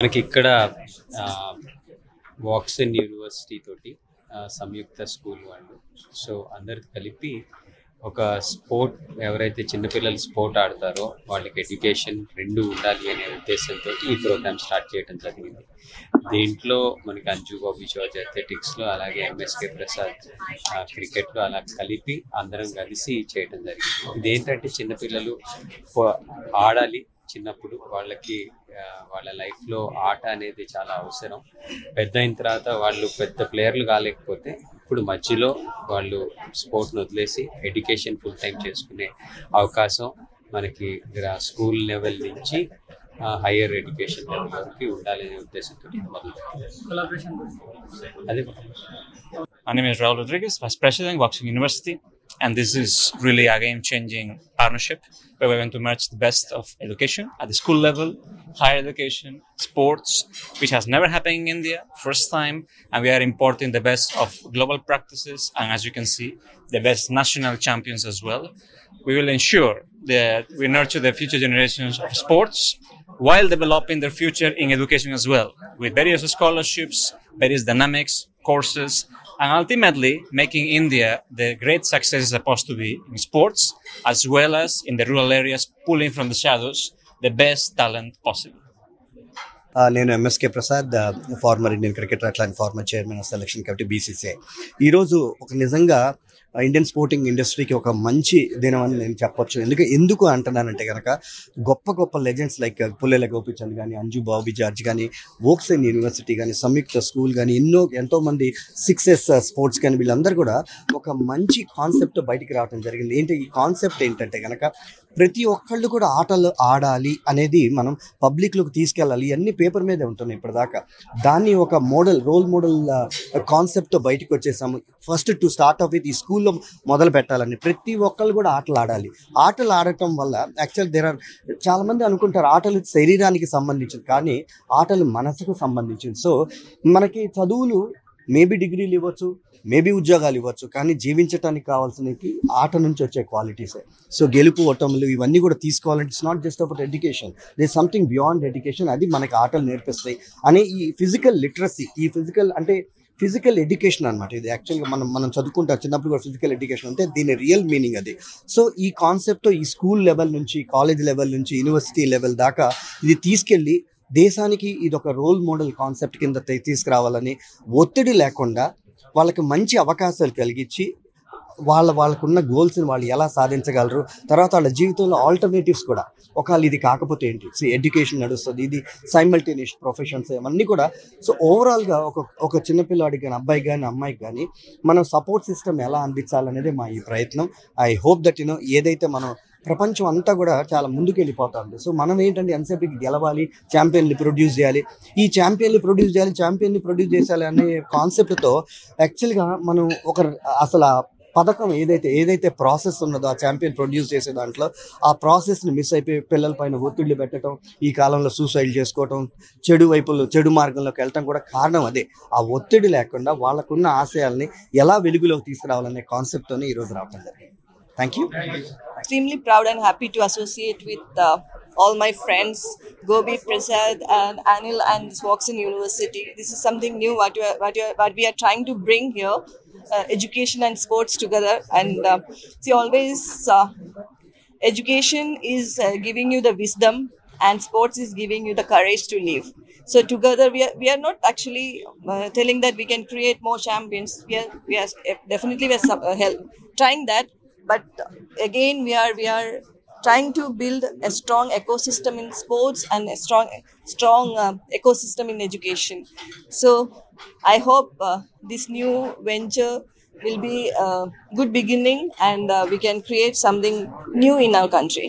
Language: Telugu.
మనకి ఇక్కడ వాక్సన్ యూనివర్సిటీ తోటి సంయుక్త స్కూల్ వాళ్ళు సో అందరు కలిపి ఒక స్పోర్ట్ ఎవరైతే చిన్నపిల్లలు స్పోర్ట్ ఆడతారో వాళ్ళకి ఎడ్యుకేషన్ రెండు ఉండాలి అనే ఉద్దేశంతో ఈ ప్రోగ్రామ్ స్టార్ట్ చేయడం జరిగింది. దీంట్లో మనకి అంజు బాబు జార్జ్ అథ్లెటిక్స్లో, అలాగే ఎంఎస్కే ప్రసాద్ క్రికెట్లో అలా కలిపి అందరం కలిసి చేయడం జరిగింది. ఇదేంటంటే చిన్నపిల్లలు ఆడాలి, చిన్నప్పుడు వాళ్ళకి వాళ్ళ లైఫ్లో ఆట అనేది చాలా అవసరం. పెద్ద అయిన తర్వాత వాళ్ళు పెద్ద ప్లేయర్లు కాలేకపోతే ఇప్పుడు మధ్యలో వాళ్ళు స్పోర్ట్ని వదిలేసి ఎడ్యుకేషన్ ఫుల్ టైం చేసుకునే అవకాశం మనకి స్కూల్ లెవెల్ నుంచి హైయర్ ఎడ్యుకేషన్ లెవెల్ వరకు ఉండాలనే ఉద్దేశంతో అదే. My name is Raul Rodriguez, Vice President, Waksing University, and this is really a game-changing partnership where we're going to merge the best of education at the school level, higher education, sports, which has never happened in India, first time, and we are importing the best of global practices and, as you can see, the best national champions as well. We will ensure that we nurture the future generations of sports while developing their future in education as well, with various scholarships, various dynamics, courses, and ultimately making India the great success it's supposed to be in sports, as well as in the rural areas, pulling from the shadows the best talent possible. నేను MSK Prasad, former Indian cricketer, అట్లాంటి former chairman of selection committee BCCI. ఈరోజు ఒక నిజంగా ఇండియన్ స్పోర్టింగ్ ఇండస్ట్రీకి ఒక మంచి దినం అని నేను చెప్పొచ్చు. ఎందుకు అంటున్నానంటే కనుక గొప్ప గొప్ప లెజెండ్స్ లైక్ పుల్లెల గోపిచంద్ కానీ, అంజు బాబు జార్జ్ కానీ, వోక్సన్ యూనివర్సిటీ కానీ, సంయుక్త స్కూల్ కానీ, ఎంతోమంది సిక్సెస్ స్పోర్ట్స్ కానీ, వీళ్ళందరూ కూడా ఒక మంచి కాన్సెప్ట్ బయటికి రావడం జరిగింది. ఈ కాన్సెప్ట్ ఏంటంటే కనుక ప్రతి ఒక్కళ్ళు కూడా ఆటలు ఆడాలి అనేది మనం పబ్లిక్లోకి తీసుకెళ్ళాలి. ఇవన్నీ పేపర్ మీదే ఉంటున్నాయి ఇప్పటిదాకా. దాన్ని ఒక రోల్ మోడల్ కాన్సెప్ట్తో బయటకు వచ్చేసాము. First to start of with ఈ స్కూల్లో మొదలు పెట్టాలని ప్రతి ఒక్కళ్ళు కూడా ఆటలు ఆడాలి. ఆటలు ఆడటం వల్ల యాక్చువల్ చాలామంది అనుకుంటారు ఆటలు శరీరానికి సంబంధించింది, కానీ ఆటలు మనసుకు సంబంధించింది. సో మనకి చదువులు మేబీ డిగ్రీలు ఇవ్వచ్చు, మేబీ ఉద్యోగాలు ఇవ్వచ్చు, కానీ జీవించడానికి కావాల్సినవి ఆట నుంచి వచ్చే క్వాలిటీసే. సో గెలుపు ఓటములు ఇవన్నీ కూడా తీసుకోవాలంటే it's not just about education, they something beyond education. అది మనకి ఆటలు నేర్పిస్తాయి అనే ఈ ఫిజికల్ లిటరసీ, ఈ ఫిజికల్ ఎడ్యుకేషన్ అనమాట. ఇది యాక్చువల్గా మనం చదువుకుంటాం చిన్నప్పుడు కూడా ఫిజికల్ ఎడ్యుకేషన్ అంటే దీని రియల్ మీనింగ్ అది. సో ఈ కాన్సెప్ట్ ఈ స్కూల్ లెవెల్ నుంచి, కాలేజ్ లెవెల్ నుంచి, యూనివర్సిటీ లెవెల్ దాకా ఇది తీసుకెళ్ళి దేశానికి ఇది ఒక రోల్ మోడల్ కాన్సెప్ట్ కింద తీసుకురావాలని, ఒత్తిడి లేకుండా వాళ్ళకి మంచి అవకాశాలు కలిగించి వాళ్ళకున్న గోల్స్ని వాళ్ళు ఎలా సాధించగలరు, తర్వాత వాళ్ళ జీవితంలో ఆల్టర్నేటివ్స్ కూడా, ఒకవేళ ఇది కాకపోతే ఏంటి, సో ఎడ్యుకేషన్ నడుస్తుంది, ఇది సైమల్టేనియస్ ప్రొఫెషన్స్ ఇవన్నీ కూడా. సో ఓవరాల్గా ఒక చిన్నపిల్లాడికి కానీ, అబ్బాయికి కానీ, అమ్మాయికి కానీ మనం సపోర్ట్ సిస్టమ్ ఎలా అందించాలనేది మా ఈ ప్రయత్నం. ఐ హోప్ దట్ ఏదైతే మనం ప్రపంచం అంతా కూడా చాలా ముందుకు వెళ్ళిపోతుంది. సో మనం ఏంటంటే ఎంతసేపుకి గెలవాలి, ఛాంపియన్ని ప్రొడ్యూస్ చేయాలి, ఛాంపియన్ని ప్రొడ్యూస్ చేయాలి అనే కాన్సెప్ట్తో యాక్చువల్గా మనం అసలు పథకం ఏదైతే ప్రాసెస్ ఉన్నదో ఆ ఛాంపియన్ ప్రొడ్యూస్ చేసే దాంట్లో ఆ ప్రాసెస్ని మిస్ అయిపోయి పిల్లల పైన ఒత్తిళ్లు పెట్టడం, ఈ కాలంలో సూసైడ్ చేసుకోవటం, చెడు మార్గంలోకి వెళ్ళటం కూడా కారణం అదే. ఆ ఒత్తిడి లేకుండా వాళ్ళకున్న ఆశయాల్ని ఎలా వెలుగులోకి తీసుకురావాలనే కాన్సెప్ట్తోనే ఈరోజు రావడం జరిగింది. Thank you. Extremely proud and happy to associate with all my friends, Gobi, Prasad, and Anil, and Waksman University. This is something new what we are trying to bring here, education and sports together. And see, always education is giving you the wisdom, and sports is giving you the courage to live. So together we are not actually telling that we can create more champions. We are definitely trying that. But again, we are trying to build a strong ecosystem in sports and a strong ecosystem in education. So I hope this new venture will be a good beginning, and we can create something new in our country.